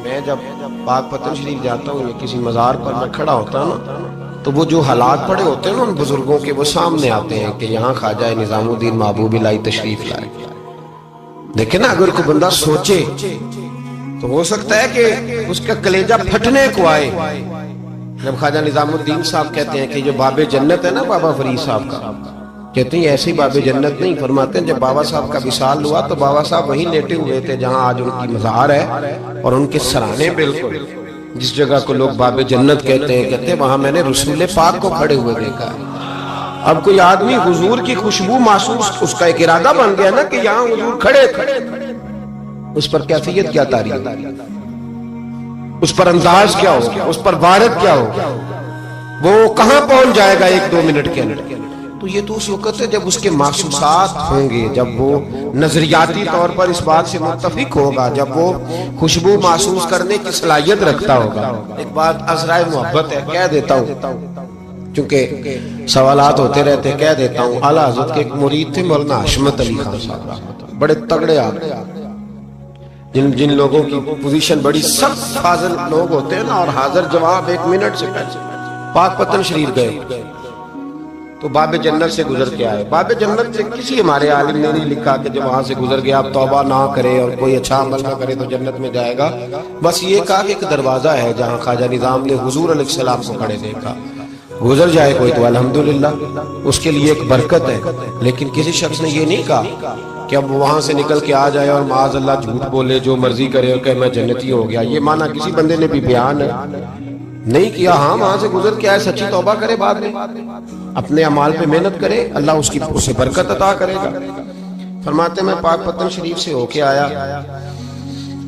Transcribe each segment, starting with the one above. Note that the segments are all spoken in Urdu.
میں جب پاک پتن شریف جاتا ہوں یا کسی مزار پر میں کھڑا ہوتا ہوں نا، تو وہ جو حالات پڑے ہوتے ہیں نا ان بزرگوں کے، وہ سامنے آتے ہیں کہ یہاں خواجہ نظام الدین محبوب الہی تشریف لائے۔ دیکھیں نا، اگر کوئی بندہ سوچے تو ہو سکتا ہے کہ اس کا کلیجہ پھٹنے کو آئے جب خواجہ نظام الدین صاحب کہتے ہیں کہ جو باب جنت ہے نا بابا فرید صاحب کا، کہتے ہیں ایسی باب جنت نہیں، فرماتے ہیں جب بابا صاحب کا وصال ہوا تو بابا صاحب وہیں لیٹے ہوئے تھے جہاں آج ان کی مزار ہے، اور ان کے سرانے بالکل جس جگہ کو لوگ باب جنت کہتے ہیں وہاں میں نے رسول پاک کو کھڑے ہوئے دیکھا ہے۔ اب کوئی آدمی حضور کی خوشبو محسوس، اس کا ایک ارادہ بن گیا نا کہ یہاں حضور کھڑے تھے، اس پر کیفیت کیا تاری ہے، اس پر انداز کیا ہوگا، اس پر وارد کیا ہوگا، وہ کہاں پہنچ جائے گا ایک دو منٹ کے اندر۔ تو یہ تو اس وقت ہے جب اس کے محسوسات ہوں گے، جب وہ نظریاتی طور پر اس بات سے متفق ہوگا، جب وہ خوشبو محسوس کرنے کی صلاحیت رکھتا ہوگا۔ ایک بات عذرائے محبت ہے، کہہ دیتا ہوں چونکہ سوالات ہوتے رہتے، کہہ دیتا ہوں۔ اعلیٰ حضرت کے ایک مرید تھے مولانا حشمت علی خان صاحب، بڑے تگڑے آدمی، جن لوگوں کی پوزیشن بڑی سخت فاضل لوگ ہوتے ہیں نا، اور حاضر جواب ایک منٹ سے پہلے پاک پتن شریف گئے تو باب جنت سے گزر کے آئے۔ باب جنت سے کسی ہمارے عالم نے نہیں لکھا کہ جب وہاں سے گزر گیا اب توبہ نہ کرے اور کوئی اچھا عمل نہ کرے تو جنت میں جائے گا، بس یہ کہا کہ ایک دروازہ ہے جہاں خواجہ نظام نے حضور علیہ السلام کو کھڑے دیکھا، گزر جائے کوئی تو الحمدللہ اس کے لیے ایک برکت ہے۔ لیکن کسی شخص نے یہ نہیں کہا کہ اب وہاں سے نکل کے آ جائے اور معاذ اللہ جھوٹ بولے، جو مرضی کرے اور کہ میں جنتی ہو گیا۔ یہ معنی کسی بندے نے بھی بیان نہیں کیا۔ ہاں، وہاں سے گزر کے آئے، سچی توبہ کرے، بعد میں اپنے اعمال پہ محنت کرے، اللہ اس کی اسے برکت عطا کرے گا۔ فرماتے میں پاک پتن شریف سے ہو کے آیا،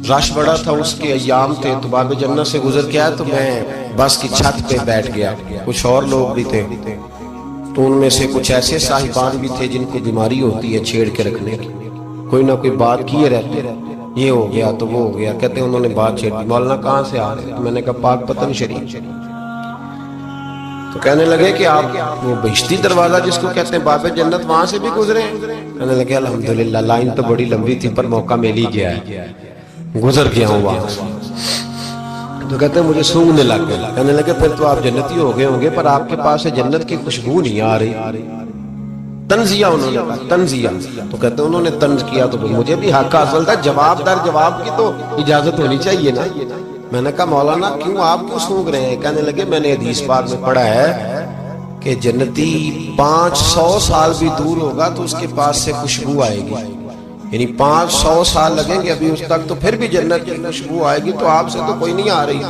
رش بڑا تھا، اس کے ایام تھے، تو باب جنت سے گزر کے آیا تو میں بس کی چھت پہ بیٹھ گیا۔ کچھ اور لوگ بھی تھے، تو ان میں سے کچھ ایسے صاحبان بھی تھے جن کو بیماری ہوتی ہے چھیڑ کے رکھنے کی، کوئی نہ کوئی بات کیے رہتے، یہ ہو گیا تو وہ ہو گیا۔ کہتے ہیں انہوں نے بات چھیڑ دی، مولانا کہاں سے آ رہے؟ تو میں نے کہا پاک پتن شریف۔ تو کہنے لگے کہ آپ وہ بہشتی دروازہ جس کو کہتے ہیں باب جنت، وہاں سے بھی گزرے ہیں؟ کہنے لگے الحمدللہ، لائن تو بڑی لمبی تھی پر موقع مل ہی گیا ہے، گزر گیا ہوں وہاں سے۔ تو کہتے ہیں مجھے سونگنے لگ گیا۔ کہنے لگے پھر تو آپ جنتی ہو گئے ہوں گے، پر آپ کے پاس سے جنت کی خوشبو نہیں آ رہی۔ تنزیہ انہوں نے کہا، تنزیہ۔ تو کہتے ہیں انہوں نے طنز کیا تو مجھے بھی حق حاصل تھا، جواب در جواب کی تو اجازت ہونی چاہیے نا۔ میں نے کہا مولانا آپ کیوں سونگ رہے ہیں؟ کہنے لگے میں نے حدیث پاک میں پڑھا ہے کہ جنتی 500 سال بھی دور ہوگا تو اس کے پاس سے خوشبو آئے گی، یعنی 500 سال لگیں گے ابھی اس تک، تو پھر بھی جنت کی خوشبو آئے گی، تو آپ سے تو کوئی نہیں آ رہی۔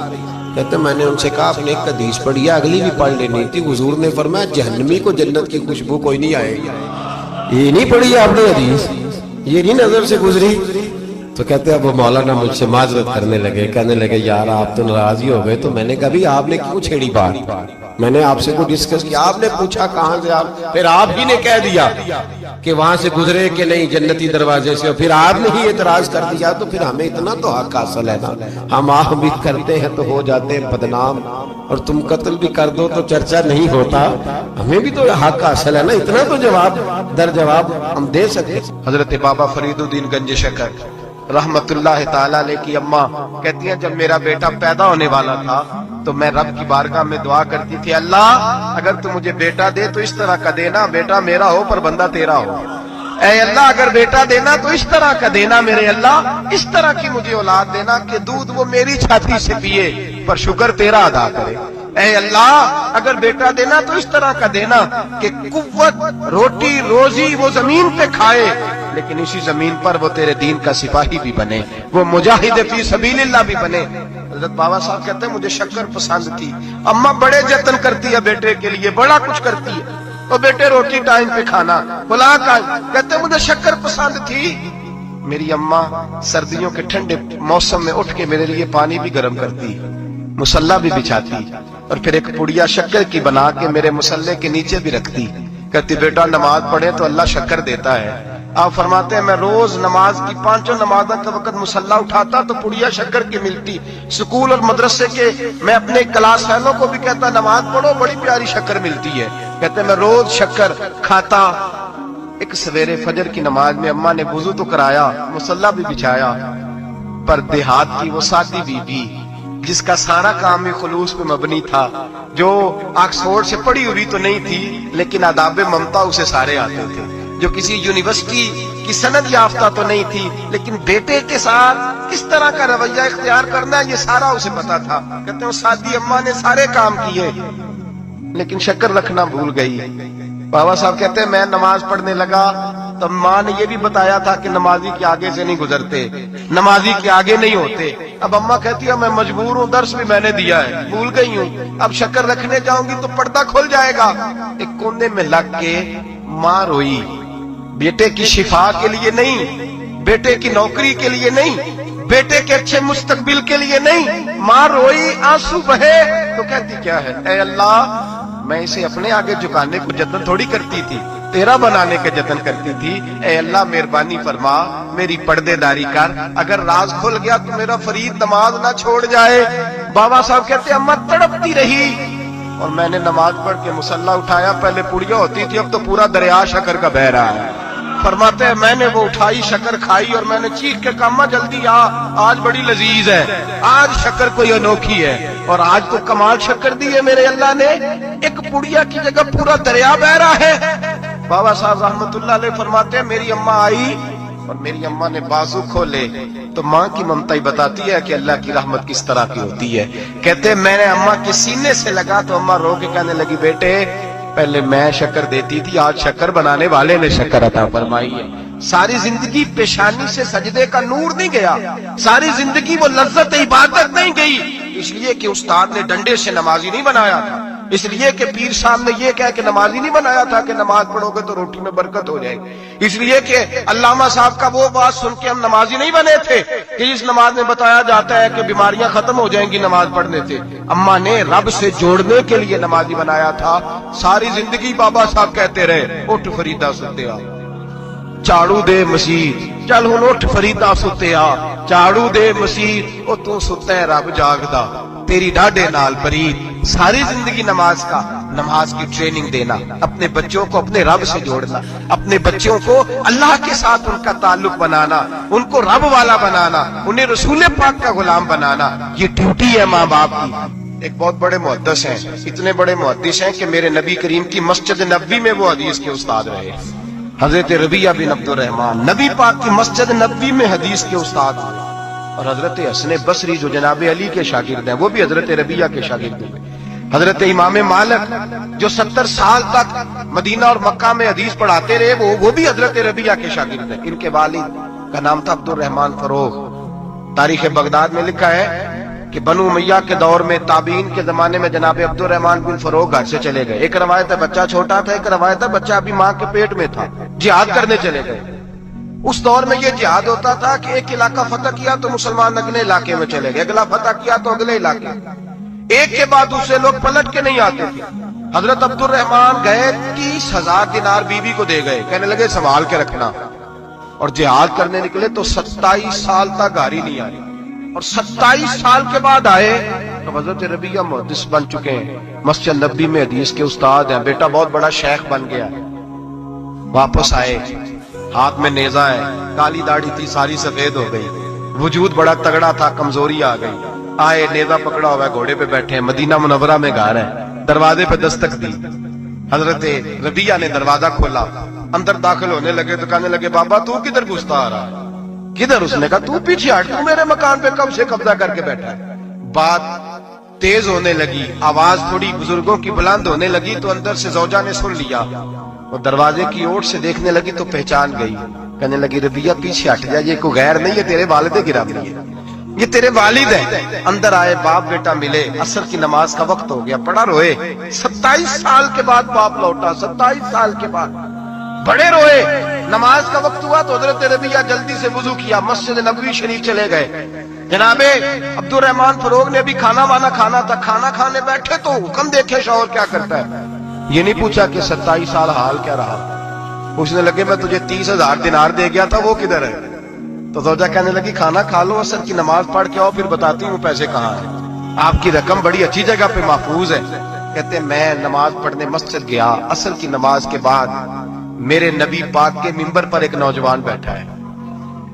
کہتے میں نے ان سے کہا آپ نے ایک حدیث پڑھی ہے، اگلی بھی پڑھ لینی تھی، حضور نے فرمایا جہنمی کو جنت کی خوشبو کوئی نہیں آئے گی۔ یہ نہیں پڑھی آپ نے حدیث، یہ نہیں نظر سے گزری؟ تو کہتے ہیں اب مولانا مجھ سے معذرت کرنے لگے، کہنے لگے یار آپ تو ناراض ہی ہو گئے۔ تو میں نے کہا بھی آپ نے کیوں چھیڑی بات؟ میں نے آپ سے کوئی ڈسکس کیا؟ آپ نے پوچھا کہاں سے، آپ پھر آپ ہی نے کہہ دیا کہ وہاں سے گزرے کہ نہیں جنتی دروازے سے، پھر آپ نے ہی اعتراض کر دیا، تو پھر ہمیں اتنا تو حق حاصل ہے نا، ہم آہ بھی کرتے ہیں تو ہو جاتے ہیں بدنام، اور تم قتل بھی کر دو تو چرچا نہیں ہوتا، ہمیں بھی تو حق حاصل ہے نا، اتنا تو جواب در جواب ہم دے سکتے۔ حضرت بابا فرید الدین گنج شکر رحمت اللہ تعالیٰ علیہ کی اماں کہتی ہیں جب میرا بیٹا پیدا ہونے والا تھا تو میں رب کی بارگاہ میں دعا کرتی تھی، اللہ اگر تو مجھے بیٹا دے تو اس طرح کا دینا بیٹا میرا ہو پر بندہ تیرا ہو، اے اللہ اگر بیٹا دینا تو اس طرح کا دینا میرے اللہ، اس طرح کی مجھے اولاد دینا کہ دودھ وہ میری چھاتی سے پیے پر شکر تیرا ادا کرے، اے اللہ اگر بیٹا دینا تو اس طرح کا دینا کہ قوت روٹی روزی وہ زمین پہ کھائے لیکن اسی زمین پر وہ تیرے دین کا سپاہی بھی بنے، وہ مجاہد فی سبیل اللہ بھی بنے۔ حضرت بابا صاحب کہتے ہیں مجھے شکر پسند تھی، اماں بڑے جتن کرتی ہے بیٹے کے لیے، بڑا کچھ کرتی ہے، تو بیٹے روٹی ٹائم پہ کھانا بلا کا، کہتے ہیں مجھے شکر پسند تھی۔ میری اماں سردیوں کے ٹھنڈے موسم میں اٹھ کے میرے لیے پانی بھی گرم کرتی، مصلی بھی بچھاتی، اور پھر ایک پڑیا شکر کی بنا کے میرے مصلی کے نیچے بھی رکھتی، کہتی بیٹا نماز پڑھے تو اللہ شکر دیتا ہے۔ آپ فرماتے ہیں میں روز نماز کی 5 نمازوں کے وقت مصلی اٹھاتا تو پڑیا شکر کی ملتی، سکول اور مدرسے کے میں اپنے کلاس فیلوں کو بھی کہتا نماز پڑھو بڑی پیاری شکر ملتی ہے، کہتے میں روز شکر کھاتا۔ ایک سویرے فجر کی نماز میں اماں نے وضو تو کرایا، مصلی بھی بچھایا، پر دیہات کی وہ سادی بی بی جس کا سارا کام ہی خلوص پہ مبنی تھا، جو آکسفورڈ سے پڑھی ہوئی تو نہیں تھی لیکن آداب ممتا اسے سارے آتے تھے، جو کسی یونیورسٹی کی سند یافتہ تو نہیں تھی لیکن بیٹے کے ساتھ کس طرح کا رویہ اختیار کرنا ہے یہ سارا اسے پتا تھا۔ کہتے ہیں سادی اماں نے سارے کام کیے لیکن شکر رکھنا بھول گئی۔ بابا صاحب کہتے ہیں میں نماز پڑھنے لگا تو ماں نے یہ بھی بتایا تھا کہ نمازی کے آگے سے نہیں گزرتے، نمازی کے آگے نہیں ہوتے۔ اب اماں کہتی ہے میں مجبور ہوں، درس بھی میں نے دیا ہے، بھول گئی ہوں، اب شکر رکھنے جاؤں گی تو پردہ کھل جائے گا۔ ایک کونے میں لگ کے ماں روئی، بیٹے کی شفا کے لیے نہیں، بیٹے کی نوکری کے لیے نہیں، بیٹے کے اچھے مستقبل کے لیے نہیں، ماں روئی، آنسو بہے تو کہتی کیا ہے، اے اللہ میں اسے اپنے آگے جھکانے کو جتن تھوڑی کرتی تھی، تیرا بنانے کے جتن کرتی تھی۔ اے اللہ مہربانی فرما، میری پردے داری کر، اگر راز کھل گیا تو میرا فرید نماز نہ چھوڑ جائے۔ بابا صاحب کہتے اماں تڑپتی رہی اور میں نے نماز پڑھ کے مصلی اٹھایا، پہلے پڑیاں ہوتی تھی اب تو پورا دریا شکر کا بہ رہا ہے۔ فرماتے ہیں میں نے وہ اٹھائی، شکر کھائی اور میں نے چیخ کے کہا اماں جلدی آ، آج بڑی لذیذ ہے، آج شکر کوئی انوکھی ہے، اور آج تو کمال شکر دی ہے میرے اللہ نے، ایک پڑیا کی جگہ پورا دریا بہ رہا ہے۔ بابا صاحب رحمت اللہ علیہ فرماتے ہیں میری اماں آئی اور میری اماں نے بازو کھولے تو ماں کی ممتا ہی بتاتی ہے کہ اللہ کی رحمت کس طرح کی ہوتی ہے۔ کہتے ہیں میں نے اماں کے سینے سے لگا تو اماں رو کے کہنے لگی بیٹے پہلے میں شکر دیتی تھی، آج شکر بنانے والے نے شکر عطا فرمائی ہے۔ ساری زندگی پیشانی سے سجدے کا نور نہیں گیا، ساری زندگی وہ لذت عبادت نہیں گئی، اس لیے کہ استاد نے ڈنڈے سے نمازی نہیں بنایا تھا، اس لیے کہ پیر صاحب نے یہ کہا کہ نمازی نہیں بنایا تھا کہ نماز پڑھو گے تو روٹی میں برکت ہو جائے گی، اس لیے کہ علامہ صاحب کا وہ بات سن کے ہم نمازی نہیں بنے تھے کہ اس نماز میں بتایا جاتا ہے کہ بیماریاں ختم ہو جائیں گی نماز پڑھنے سے۔ اماں نے رب سے جوڑنے کے لیے نمازی بنایا تھا۔ ساری زندگی بابا صاحب کہتے رہے اٹھ فریدا ستیا جھاڑو دے مسیح، چل ہن اٹھ فریدا ستیا جھاڑو دے مسیح، او تو ستا ہے رب جاگدا تیری ڈاڈے نال برید۔ ساری زندگی نماز کی ٹریننگ دینا، اپنے بچوں کو اپنے رب سے جوڑنا، اپنے بچوں کو اللہ کے ساتھ ان کا تعلق بنانا، ان کو رب والا بنانا، انہیں رسول پاک کا غلام بنانا، یہ ڈیوٹی ہے ماں باپ کی۔ ایک بہت بڑے محدث ہیں، اتنے بڑے محدث ہیں کہ میرے نبی کریم کی مسجد نبوی میں وہ حدیث کے استاد رہے، حضرت ربیہ بن عبد الرحمن نبی پاک کی مسجد نبوی میں حدیث کے استاد ہوئے، اور حضرت حسن بصری جو جناب علی کے شاگرد ہیں وہ بھی حضرت ربیہ کے شاگرد ہوئے، حضرت امام مالک جو 70 سال تک مدینہ اور مکہ میں حدیث پڑھاتے رہے وہ بھی حضرت ربیہ کے شاگرد ہیں۔ ان کے والد کا نام تھا عبد الرحمن فروغ۔ تاریخ بغداد میں لکھا ہے کہ بنو امیہ کے دور میں تابعین کے زمانے میں جناب عبد الرحمن بن فروغ گھر سے چلے گئے، ایک روایت ہے بچہ چھوٹا تھا، ایک روایت ہے بچہ ابھی ماں کے پیٹ میں تھا، جہاد کرنے چلے گئے۔ اس دور میں یہ جہاد ہوتا تھا کہ ایک علاقہ فتح کیا تو مسلمان اگلے علاقے میں چلے گئے، اگلا فتح کیا تو اگلے علاقے، ایک کے بعد دوسرے لوگ پلٹ کے نہیں آتے تھے۔ حضرت عبد الرحمن گئے 30,000 دینار بیوی کو دے گئے، کہنے لگے سنبھال کے رکھنا، اور جہاد کرنے نکلے تو 27 سال تک گھاڑی نہیں آئی، اور 27 سال کے بعد آئے تو حضرت ربیہ محدث بن چکے ہیں، مسجد نبوی میں حدیث کے استاد ہیں، بیٹا بہت بڑا شیخ بن گیا۔ واپس آئے، ہاتھ میں نیزہ ہے، کالی داڑھی تھی ساری سفید ہو گئی، وجود بڑا تگڑا تھا، کمزوری آ گئی، آئے نیزہ پکڑا ہوا ہے، گھوڑے پہ بیٹھے ہیں، مدینہ منورہ میں گھر ہے، دروازے پہ دستک دی، حضرت ربیہ نے دروازہ کھولا، اندر داخل ہونے لگے تو کہنے لگے بابا تو کدھر گھستا آ رہا ہے؟ کدھر؟ اس نے کہا تو پیچھے ہٹ، تو میرے مکان پہ کب سے قبضہ کر کے بیٹھا ہے۔ بات تیز ہونے لگی، آواز تھوڑی بزرگوں کی بلند ہونے لگی تو اندر سے زوجہ نے سن لیا، وہ دروازے کی اوٹ سے دیکھنے لگی تو پہچان گئی، کہنے لگی ربیہ پیچھے ہٹ جا، یہ کوئی غیر نہیں، یہ تیرے والد گرامی ہے، یہ تیرے والد ہیں۔ اندر آئے، باپ بیٹا ملے، عصر کی نماز کا وقت ہو گیا، پڑا روئے، 27 سال کے بعد باپ لوٹا، 27 سال کے بعد بڑے روئے۔ نماز کا وقت ہوا تو حضرت ربیہ جلدی سے وضو کیا، مسجد نبوی شریف چلے گئے۔ جناب عبد الرحمن فروغ نے بھی کھانا وانا کھانا تھا، کھانا کھانے بیٹھے تو حکم دیکھے شوہر کیا کرتا ہے، یہ نہیں پوچھا کہ 27 سال حال کیا رہا، پوچھنے لگے میں تجھے 30,000 دینار دے گیا تھا وہ کدھر ہے؟ تو زوجہ کہنے لگی کھانا کھا لو، عصر کی نماز پڑھ کے آؤ، پھر بتاتی ہوں پیسے کہاں ہیں، آپ کی رقم بڑی اچھی جگہ پہ محفوظ ہے۔ کہتے میں نماز پڑھنے مسجد گیا، عصر کی نماز کے بعد میرے نبی پاک کے منبر پر ایک نوجوان بیٹھا ہے،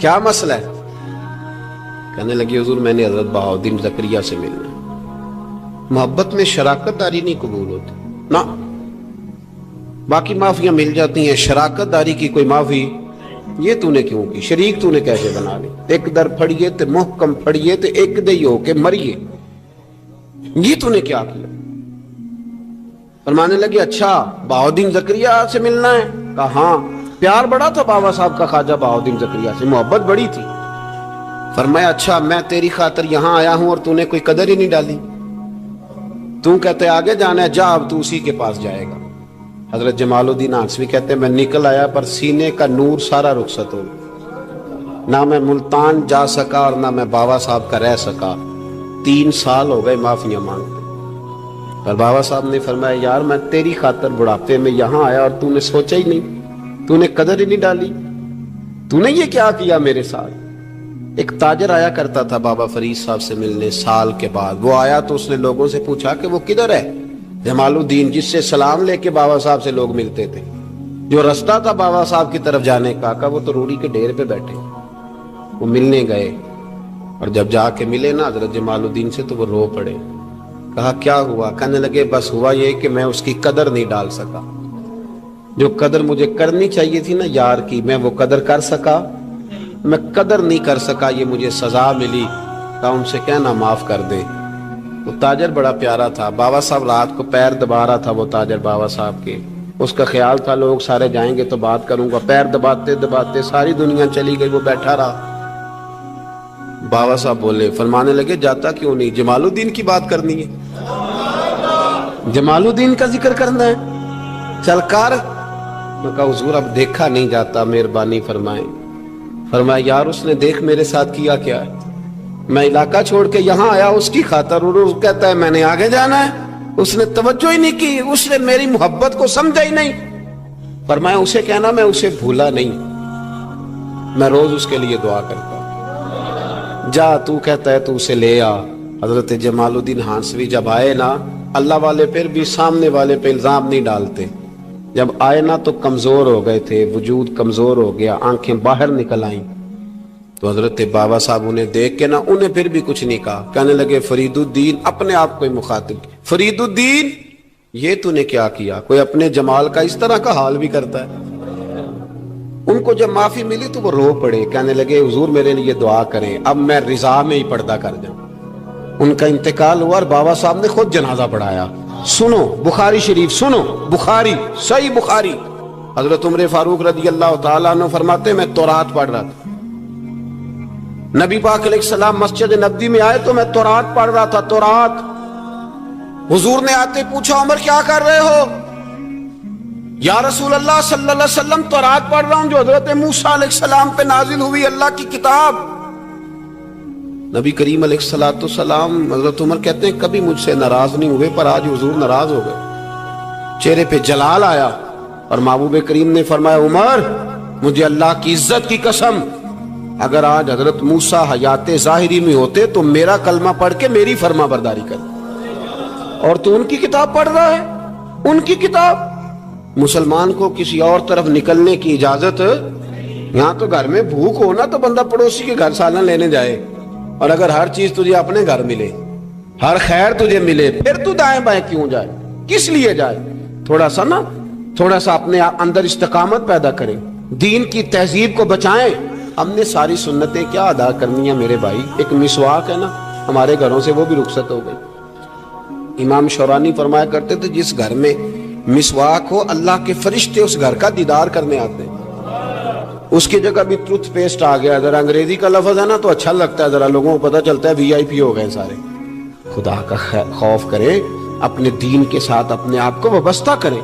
کیا مسئلہ ہے؟ کہنے لگی حضور میں نے حضرت بہاؤالدین زکریا سے ملنا ہے۔ محبت میں شراکت داری نہیں قبول ہوتی نا، باقی معافیاں مل جاتی ہیں، شراکت داری کی کوئی معافی یہ تو نے کیوں کی؟ شریک تو نے کیسے بنا لی؟ ایک در پھڑیے تے محکم پھڑیے تے ایک دئی ہو کے مریے، یہ تو نے کیا کیا؟ فرمانے لگے اچھا بہاؤالدین زکریا سے ملنا ہے؟ کہا ہاں۔ پیار بڑا تھا بابا صاحب کا خواجہ بہاؤالدین زکریا سے، محبت بڑی تھی۔ فرمایا اچھا میں تیری خاطر یہاں آیا ہوں اور تو نے کوئی قدر ہی نہیں ڈالی، تو کہتے آگے جانا ہے، جا اب تو اسی کے پاس جائے گا۔ حضرت جمال الدین آنسوی کہتے ہیں میں نکل آیا پر سینے کا نور سارا رخصت ہو گیا، نہ میں ملتان جا سکا اور نہ میں بابا صاحب کا رہ سکا۔ 3 سال ہو گئے معافیاں مانگتے، پر بابا صاحب نے فرمایا یار میں تیری خاطر بڑھاپے میں یہاں آیا اور تو نے سوچا ہی نہیں، تو نے قدر ہی نہیں ڈالی، تو نے یہ کیا کیا میرے ساتھ؟ ایک تاجر آیا کرتا تھا بابا فرید صاحب سے ملنے سال کے بعد، وہ آیا تو اس نے لوگوں سے پوچھا کہ وہ کدھر ہے جمال الدین جس سے سلام لے کے بابا صاحب سے لوگ ملتے تھے، جو رستہ تھا بابا صاحب کی طرف جانے کا؟ کہا وہ تو روڑی کے ڈھیر پہ بیٹھے۔ وہ ملنے گئے اور جب جا کے ملے نا حضرت جمال الدین سے تو وہ رو پڑے۔ کہا کیا ہوا؟ کہنے لگے بس ہوا یہ کہ میں اس کی قدر نہیں ڈال سکا، جو قدر مجھے کرنی چاہیے تھی نا یار کی میں وہ قدر کر سکا، میں قدر نہیں کر سکا، یہ مجھے سزا ملی۔ کہا ان سے کہنا معاف کر دے۔ وہ تاجر بڑا پیارا تھا، بابا صاحب رات کو پیر دبا رہا تھا، وہ تاجر بابا صاحب کے، اس کا خیال تھا لوگ سارے جائیں گے تو بات کروں گا، پیر دباتے دباتے ساری دنیا چلی گئی، وہ بیٹھا رہا۔ بابا صاحب بولے، فرمانے لگے جاتا کیوں نہیں؟ جمال الدین کی بات کرنی ہے، جمال الدین کا ذکر کرنا ہے، چل کر۔ میں کہا حضور اب دیکھا نہیں جاتا، مہربانی فرمائیں۔ فرمایا یار اس نے دیکھ میرے ساتھ کیا کیا ہے، میں علاقہ چھوڑ کے یہاں آیا اس کی خاطر، اور وہ کہتا ہے میں نے آگے جانا ہے، اس نے توجہ ہی نہیں کی، اس نے میری محبت کو سمجھا ہی نہیں۔ فرمایا اسے کہنا میں اسے بھولا نہیں، میں روز اس کے لیے دعا کرتا ہوں، جا تو کہتا ہے تو اسے لے آ۔ حضرت جمال الدین ہانسوی جب آئے نا، اللہ والے پھر بھی سامنے والے پہ الزام نہیں ڈالتے، جب آئے نا تو کمزور ہو گئے تھے، وجود کمزور ہو گیا، آنکھیں باہر نکل آئیں، تو حضرت بابا صاحب انہیں دیکھ کے نا انہیں پھر بھی کچھ نہیں کہا، کہنے لگے فرید الدین، اپنے آپ کو مخاطب، فرید الدین یہ تو نے کیا کیا؟ کوئی اپنے جمال کا اس طرح کا حال بھی کرتا ہے؟ ان کو جب معافی ملی تو وہ رو پڑے، کہنے لگے حضور میرے لیے دعا کریں، اب میں رضا میں ہی پردہ کر جاؤں۔ ان کا انتقال ہوا اور بابا صاحب نے خود جنازہ پڑھایا۔ سنو بخاری شریف، سنو بخاری، صحیح بخاری، حضرت عمر فاروق رضی اللہ تعالیٰ عنہ فرماتے میں تورات پڑھ رہا تھا، نبی پاک علیہ السلام مسجد نبوی میں آئے تو میں تورات پڑھ رہا تھا، تورات۔ حضور نے آتے پوچھا عمر کیا کر رہے ہو؟ یا رسول اللہ صلی اللہ علیہ وسلم تورات پڑھ رہا ہوں جو حضرت موسیٰ علیہ السلام پہ نازل ہوئی، اللہ کی کتاب۔ نبی کریم علیہ السلام، حضرت عمر کہتے ہیں کبھی مجھ سے ناراض نہیں ہوئے، پر آج حضور ناراض ہو گئے، چہرے پہ جلال آیا، اور محبوب کریم نے فرمایا عمر مجھے اللہ کی عزت کی قسم، اگر آج حضرت موسیٰ حیات ظاہری میں ہوتے تو میرا کلمہ پڑھ کے میری فرما برداری کر، اور تو ان کی کتاب پڑھ رہا ہے، ان کی کتاب۔ مسلمان کو کسی اور طرف نکلنے کی اجازت، یہاں تو گھر میں بھوک ہو نا تو بندہ پڑوسی کے گھر سالن لینے جائے، اور اگر ہر چیز تجھے اپنے گھر ملے، ہر خیر تجھے ملے، پھر تو دائیں بائیں کیوں جائے؟ کس لیے جائے؟ تھوڑا سا اپنے اندر استقامت پیدا کریں، دین کی تہذیب کو بچائیں۔ ہم نے ساری سنتیں کیا ادا کرنی ہیں میرے بھائی؟ ایک مسواک ہے نا ہمارے گھروں سے وہ بھی رخصت ہو گئی۔ امام شورانی فرمایا کرتے تھے جس گھر میں مسواک ہو اللہ کے فرشتے اس گھر کا دیدار کرنے آتے ہیں۔ اس کی جگہ بھی ٹوتھ پیسٹ آ گیا، ذرا انگریزی کا لفظ ہے نا تو اچھا لگتا ہے، ذرا لوگوں کو پتہ چلتا ہے وی آئی پی ہو گئے سارے۔ خدا کا خوف کریں، اپنے دین کے ساتھ اپنے آپ کو وابستہ کریں۔